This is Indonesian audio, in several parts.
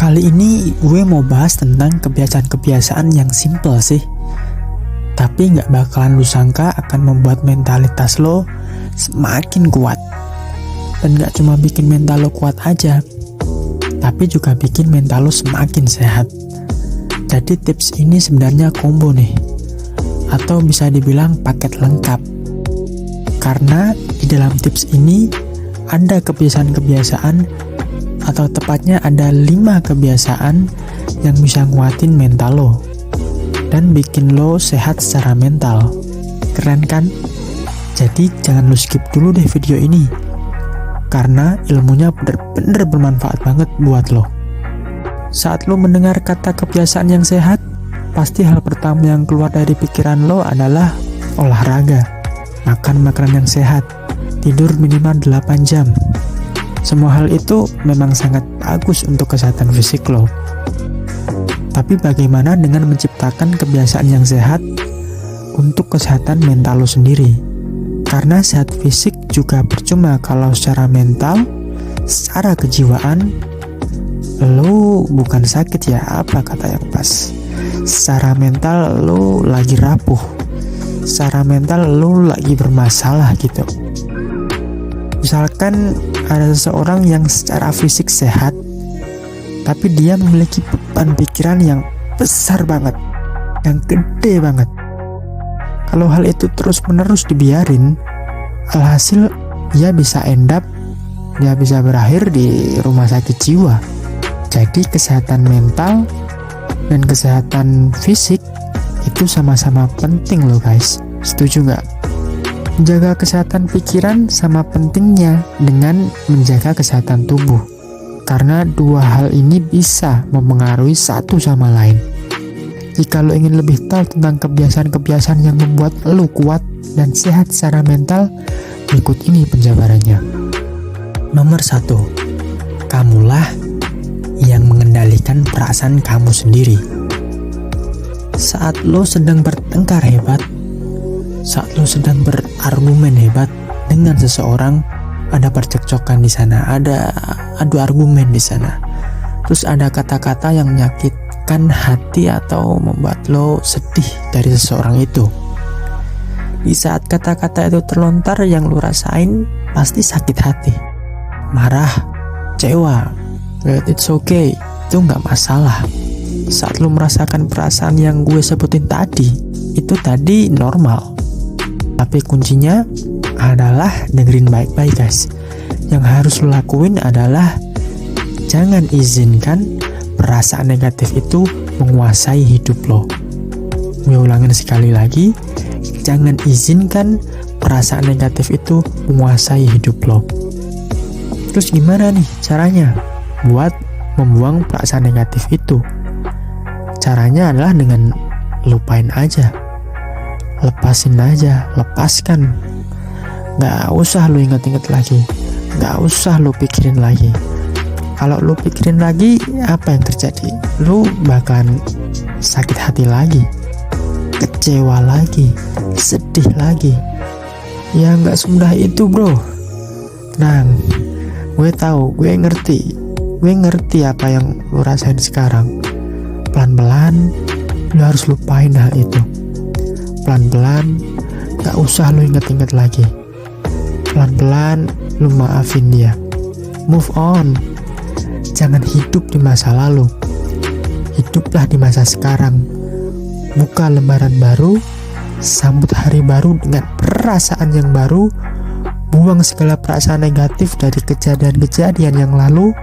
Kali ini gue mau bahas tentang kebiasaan-kebiasaan yang simple sih, tapi gak bakalan lu sangka akan membuat mentalitas lo semakin kuat. Dan gak cuma bikin mental lo kuat aja, tapi juga bikin mental lo semakin sehat. Jadi tips ini sebenarnya combo nih, atau bisa dibilang paket lengkap. Karena di dalam tips ini ada kebiasaan-kebiasaan, atau tepatnya ada 5 kebiasaan yang bisa nguatin mental lo dan bikin lo sehat secara mental. Keren kan? Jadi jangan lo skip dulu deh video ini, karena ilmunya bener-bener bermanfaat banget buat lo. Saat lo mendengar kata kebiasaan yang sehat, pasti hal pertama yang keluar dari pikiran lo adalah olahraga, makan makanan yang sehat, tidur minimal 8 jam. Semua hal itu memang sangat bagus untuk kesehatan fisik lo. Tapi bagaimana dengan menciptakan kebiasaan yang sehat untuk kesehatan mental lo sendiri? Karena sehat fisik juga percuma kalau secara mental, secara kejiwaan, lo bukan sakit ya, apa kata yang pas? Secara mental lo lagi rapuh, secara mental lo lagi bermasalah gitu. Misalkan ada seseorang yang secara fisik sehat, tapi dia memiliki beban pikiran yang besar banget, yang gede banget. Kalau hal itu terus-menerus dibiarin, alhasil dia bisa berakhir di rumah sakit jiwa. Jadi kesehatan mental dan kesehatan fisik itu sama-sama penting loh guys. Setuju nggak? Menjaga kesehatan pikiran sama pentingnya dengan menjaga kesehatan tubuh, karena dua hal ini bisa mempengaruhi satu sama lain. Jika lo ingin lebih tahu tentang kebiasaan-kebiasaan yang membuat lo kuat dan sehat secara mental, berikut ini penjabarannya. Nomor 1, kamulah yang mengendalikan perasaan kamu sendiri. Saat lo sedang bertengkar hebat, saat lo sedang berargumen hebat dengan seseorang, ada percekcokan di sana, ada adu argumen di sana, terus ada kata-kata yang menyakitkan hati atau membuat lo sedih dari seseorang itu. Di saat kata-kata itu terlontar, yang lo rasain pasti sakit hati, marah, kecewa. It's okay, itu nggak masalah. Saat lo merasakan perasaan yang gue sebutin tadi, itu tadi normal. Tapi kuncinya adalah dengerin baik-baik guys. Yang harus lo lakuin adalah jangan izinkan perasaan negatif itu menguasai hidup lo. Gue ulangin sekali lagi, jangan izinkan perasaan negatif itu menguasai hidup lo. Terus gimana nih caranya buat membuang perasaan negatif itu? Caranya adalah dengan lupain aja, lepasin aja, lepaskan. Gak usah lo inget-inget lagi, gak usah lo pikirin lagi. Kalau lo pikirin lagi, apa yang terjadi? Lo bakalan sakit hati lagi, kecewa lagi, sedih lagi. Ya gak semudah itu bro. Tenang, gue tahu, gue ngerti apa yang lo rasain sekarang. Pelan-pelan lo harus lupain hal itu. Pelan-pelan, gak usah lu inget-inget lagi. Pelan-pelan lu maafin dia. Move on. Jangan hidup di masa lalu, hiduplah di masa sekarang. Buka lembaran baru, sambut hari baru dengan perasaan yang baru. Buang segala perasaan negatif dari kejadian-kejadian yang lalu.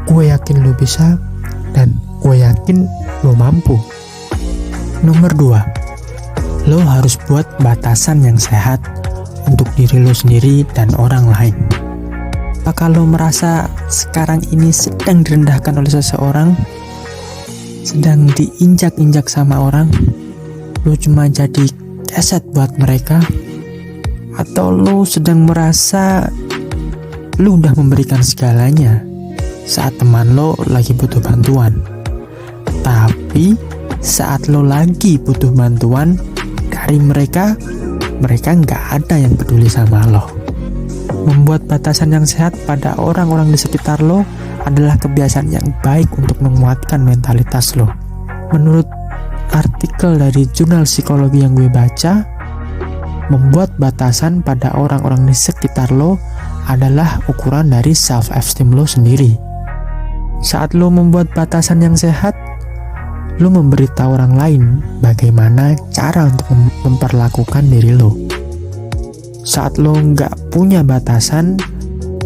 Gue yakin lu bisa, dan gue yakin lu mampu. Nomor 2, lo harus buat batasan yang sehat untuk diri lo sendiri dan orang lain. Apakah lo merasa sekarang ini sedang direndahkan oleh seseorang, sedang diinjak-injak sama orang, lo cuma jadi keset buat mereka? Atau lo sedang merasa lo udah memberikan segalanya saat teman lo lagi butuh bantuan, tapi saat lo lagi butuh bantuan dari mereka nggak ada yang peduli sama lo? Membuat batasan yang sehat pada orang-orang di sekitar lo adalah kebiasaan yang baik untuk menguatkan mentalitas lo. Menurut artikel dari jurnal psikologi yang gue baca, membuat batasan pada orang-orang di sekitar lo adalah ukuran dari self-esteem lo sendiri. Saat lo membuat batasan yang sehat, lo memberitahu orang lain bagaimana cara untuk memperlakukan diri lo. Saat lo nggak punya batasan,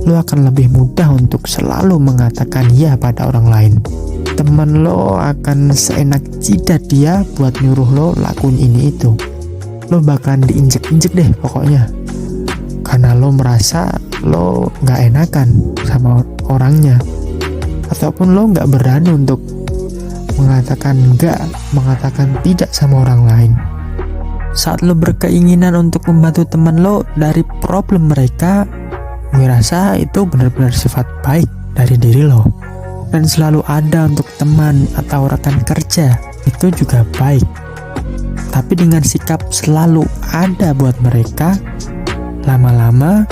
lo akan lebih mudah untuk selalu mengatakan ya pada orang lain. Teman lo akan seenak jidat dia buat nyuruh lo lakuin ini itu. Lo bakalan diinjek-injek deh pokoknya, karena lo merasa lo nggak enakan sama orangnya, ataupun lo nggak berani untuk mengatakan enggak, mengatakan tidak sama orang lain. Saat lo berkeinginan untuk membantu teman lo dari problem mereka, gue rasa itu benar-benar sifat baik dari diri lo. Dan selalu ada untuk teman atau rekan kerja, itu juga baik. Tapi dengan sikap selalu ada buat mereka, lama-lama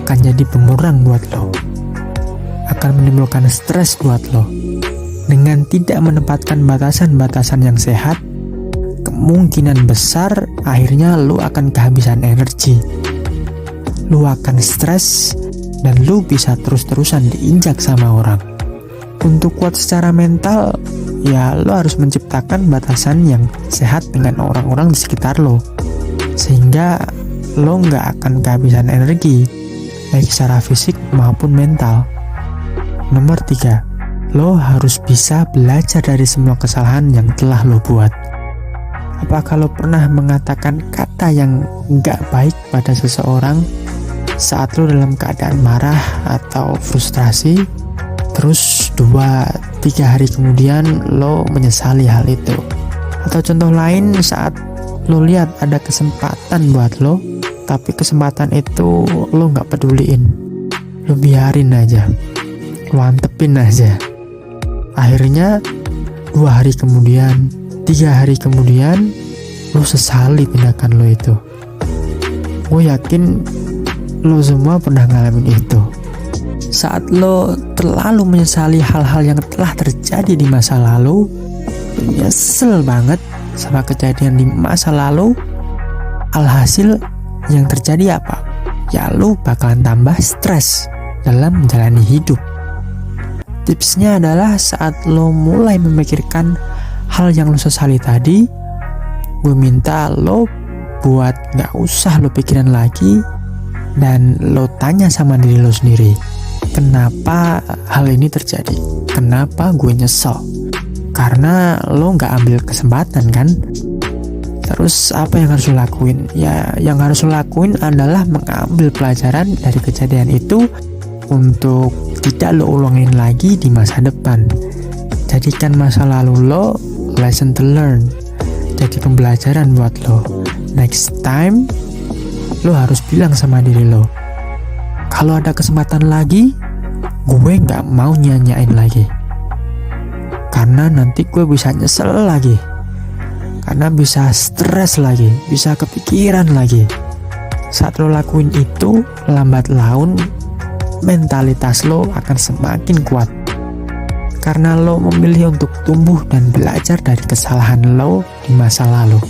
akan jadi pengurang buat lo, akan menimbulkan stres buat lo. Dengan tidak menempatkan batasan-batasan yang sehat, kemungkinan besar akhirnya lo akan kehabisan energi, lo akan stres, dan lo bisa terus-terusan diinjak sama orang. Untuk kuat secara mental, ya lo harus menciptakan batasan yang sehat dengan orang-orang di sekitar lo, sehingga lo nggak akan kehabisan energi, baik secara fisik maupun mental. Nomor 3, lo harus bisa belajar dari semua kesalahan yang telah lo buat. Apakah lo pernah mengatakan kata yang nggak baik pada seseorang saat lo dalam keadaan marah atau frustrasi, terus 2-3 hari kemudian lo menyesali hal itu? Atau contoh lain, saat lo lihat ada kesempatan buat lo, tapi kesempatan itu lo nggak peduliin, lo biarin aja, lo antepin aja. Akhirnya 2 hari kemudian, 3 hari kemudian, lo sesali tindakan lo itu. Gue yakin lo semua pernah ngalamin itu. Saat lo terlalu menyesali hal-hal yang telah terjadi di masa lalu, nyesel banget sama kejadian di masa lalu, alhasil yang terjadi apa? Ya lo bakalan tambah stres dalam menjalani hidup. Tipsnya adalah saat lo mulai memikirkan hal yang lo sesali tadi, gue minta lo buat gak usah lo pikirin lagi, dan lo tanya sama diri lo sendiri, kenapa hal ini terjadi? Kenapa gue nyesel? Karena lo gak ambil kesempatan kan? Terus apa yang harus lo lakuin? Ya yang harus lo lakuin adalah mengambil pelajaran dari kejadian itu untuk tidak lo ulangin lagi di masa depan. Jadikan masa lalu lo lesson to learn, jadi pembelajaran buat lo. Next time lo harus bilang sama diri lo, kalau ada kesempatan lagi, gue gak mau nyanyain lagi, karena nanti gue bisa nyesel lagi, karena bisa stres lagi, bisa kepikiran lagi. Saat lo lakuin itu, lambat laun mentalitas lo akan semakin kuat, karena lo memilih untuk tumbuh dan belajar dari kesalahan lo di masa lalu.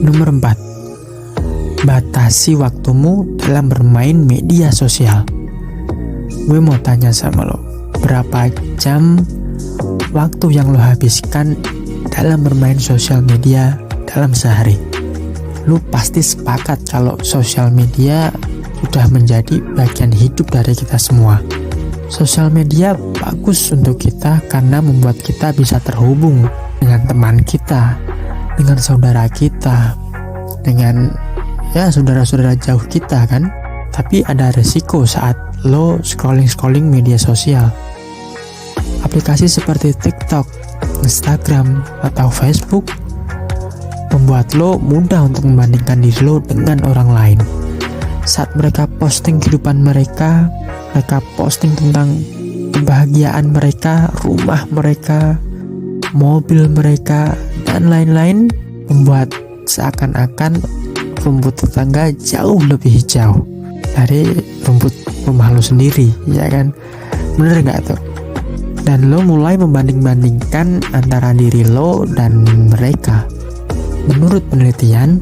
Nomor 4, batasi waktumu dalam bermain media sosial. Gue mau tanya sama lo, berapa jam waktu yang lo habiskan dalam bermain sosial media dalam sehari? Lo pasti sepakat kalau sosial media sudah menjadi bagian hidup dari kita semua. Sosial media bagus untuk kita karena membuat kita bisa terhubung dengan teman kita, dengan saudara kita, dengan saudara-saudara jauh kita kan. Tapi ada resiko saat lo scrolling media sosial. Aplikasi seperti TikTok, Instagram, atau Facebook membuat lo mudah untuk membandingkan diri lo dengan orang lain. Saat mereka posting kehidupan mereka posting tentang kebahagiaan mereka, rumah mereka, mobil mereka, dan lain-lain, membuat seakan-akan rumput tetangga jauh lebih hijau dari rumput rumah lo sendiri, ya kan? Bener gak tuh? Dan lo mulai membanding-bandingkan antara diri lo dan mereka. Menurut penelitian,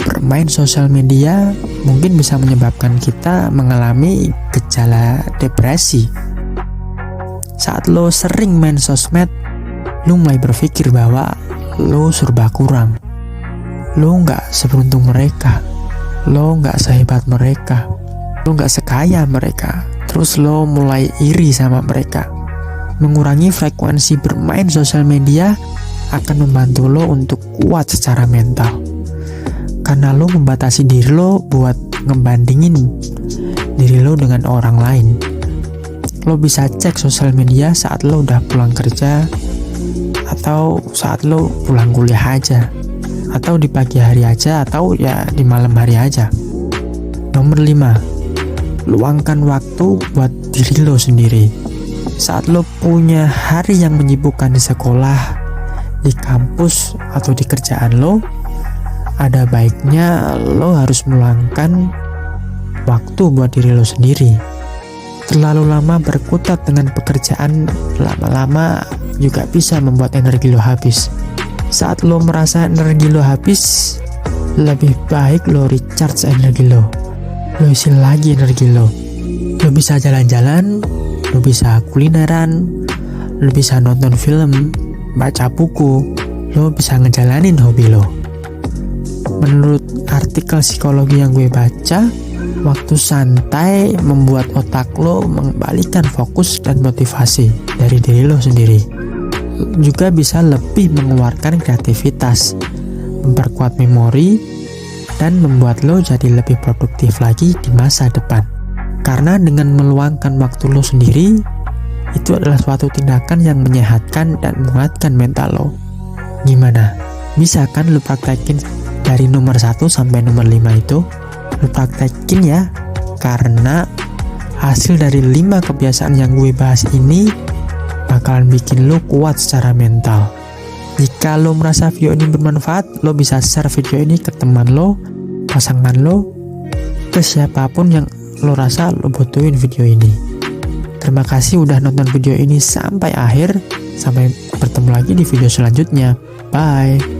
bermain sosial media mungkin bisa menyebabkan kita mengalami gejala depresi. Saat lo sering main sosmed, lo mulai berpikir bahwa lo serba kurang. Lo gak seberuntung mereka, lo gak sehebat mereka, lo gak sekaya mereka. Terus lo mulai iri sama mereka. Mengurangi frekuensi bermain sosial media akan membantu lo untuk kuat secara mental. Karena lo membatasi diri lo buat ngebandingin diri lo dengan orang lain. Lo bisa cek sosial media saat lo udah pulang kerja, atau saat lo pulang kuliah aja, atau di pagi hari aja, atau ya di malam hari aja. Nomor 5, luangkan waktu buat diri lo sendiri. Saat lo punya hari yang menyibukkan di sekolah, di kampus, atau di kerjaan lo, ada baiknya lo harus meluangkan waktu buat diri lo sendiri. Terlalu lama berkutat dengan pekerjaan lama-lama juga bisa membuat energi lo habis. Saat lo merasa energi lo habis, lebih baik lo recharge energi lo. Lo isi lagi energi lo. Lo bisa jalan-jalan, lo bisa kulineran, lo bisa nonton film, baca buku, lo bisa ngejalanin hobi lo. Menurut artikel psikologi yang gue baca, waktu santai membuat otak lo mengembalikan fokus dan motivasi dari diri lo sendiri. Juga bisa lebih mengeluarkan kreativitas, memperkuat memori, dan membuat lo jadi lebih produktif lagi di masa depan. Karena dengan meluangkan waktu lo sendiri, itu adalah suatu tindakan yang menyehatkan dan menguatkan mental lo. Gimana? Bisa kan lo praktekin dari nomor 1 sampai nomor 5 itu? Lo praktekin ya, karena hasil dari 5 kebiasaan yang gue bahas ini bakalan bikin lo kuat secara mental. Jika lo merasa video ini bermanfaat, lo bisa share video ini ke teman lo, pasangan lo, ke siapapun yang lo rasa lo butuhin video ini. Terima kasih udah nonton video ini sampai akhir. Sampai bertemu lagi di video selanjutnya. Bye.